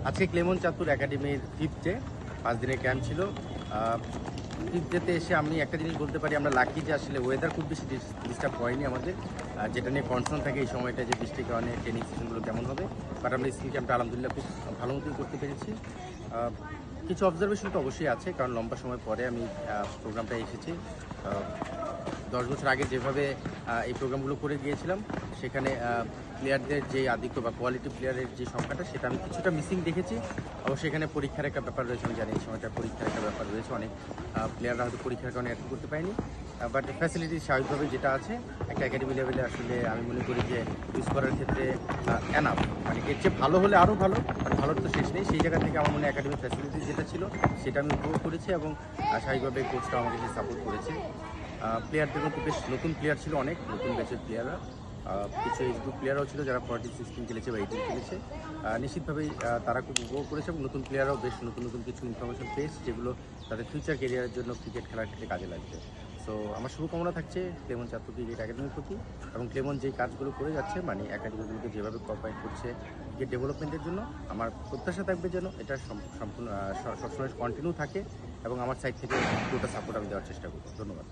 আজকে ক্লেমন চাতুর একাডেমির 5th day, 5 দিনের ক্যাম্প ছিল। 5th ডেতে এসে আমি একটা জিনিস বলতে পারি, আমরা লাকি যে আসলে ওয়েদার খুব বেশি ডিস্টার্ব হয়নি আমাদের, যেটা নিয়ে কনসার্ন থাকে এই সময়টা যে বৃষ্টির কারণে ট্রেনিং সেশনগুলো কেমন হবে। বাট আমরা স্কিল ক্যাম্পটা আলহামদুলিল্লাহ খুব ভালো মতোই করতে পেরেছি। কিছু অবজারভেশন তো অবশ্যই আছে, কারণ লম্বা সময় পরে আমি প্রোগ্রামটা এসেছি। 10 বছর আগে যেভাবে এই প্রোগ্রামগুলো করে গিয়েছিলাম, সেখানে প্লেয়ারদের যে আধিক্য বা কোয়ালিটি প্লেয়ারের যে সংখ্যাটা, সেটা আমি কিছুটা মিসিং দেখেছি। অবশ্যই এখানে পরীক্ষার একটা ব্যাপার রয়েছে, আমি জানি এই সময়টা পরীক্ষার একটা ব্যাপার রয়েছে, অনেক প্লেয়াররা হয়তো পরীক্ষার কারণে অ্যাটেন্ড করতে পারেনি। বাট ফ্যাসিলিটি স্বাভাবিকভাবে যেটা আছে একটা একাডেমি লেভেলে, আসলে আমি মনে করি যে ইউজ করার ক্ষেত্রে এনাফ, মানে এর চেয়ে ভালো হলে আরও ভালো, বাট ভালোর তো শেষ নেই। সেই জায়গা থেকে আমার মনে হয় একাডেমিক ফ্যাসিলিটি যেটা ছিল সেটা আমি উপভোগ করেছি, এবং স্বাভাবিকভাবে কোচটাও আমাকে সাপোর্ট করেছে। প্লেয়ারদের মধ্যে বেশ নতুন প্লেয়ার ছিল, অনেক নতুন ব্যাচের প্লেয়াররা, কিছু এজ গ্রুপ প্লেয়ারও ছিল যারা 14-16 খেলেছে বা 18 খেলেছে। নিশ্চিতভাবেই তারা খুব উপভোগ করেছে, এবং নতুন প্লেয়াররাও বেশ নতুন নতুন কিছু ইনফরমেশন পেয়েছে, যেগুলো তাদের ফিউচার কেরিয়ারের জন্য ক্রিকেট খেলার ক্ষেত্রে কাজে লাগবে। সো আমার শুভকামনা থাকছে ক্লেমন চাতু ক্রিকেট একাডেমির প্রতি, এবং ক্লেমন যেই কাজগুলো করে যাচ্ছে, মানে একাডেমিগুলোকে যেভাবে কোঅপারেট করছে ক্রিকেট ডেভেলপমেন্টের জন্য, আমার প্রত্যাশা থাকবে যেন এটা সম্পূর্ণ সবসময় কন্টিনিউ থাকে, এবং আমার সাইড থেকে পুরোটা সাপোর্ট আমি দেওয়ার চেষ্টা করব। ধন্যবাদ।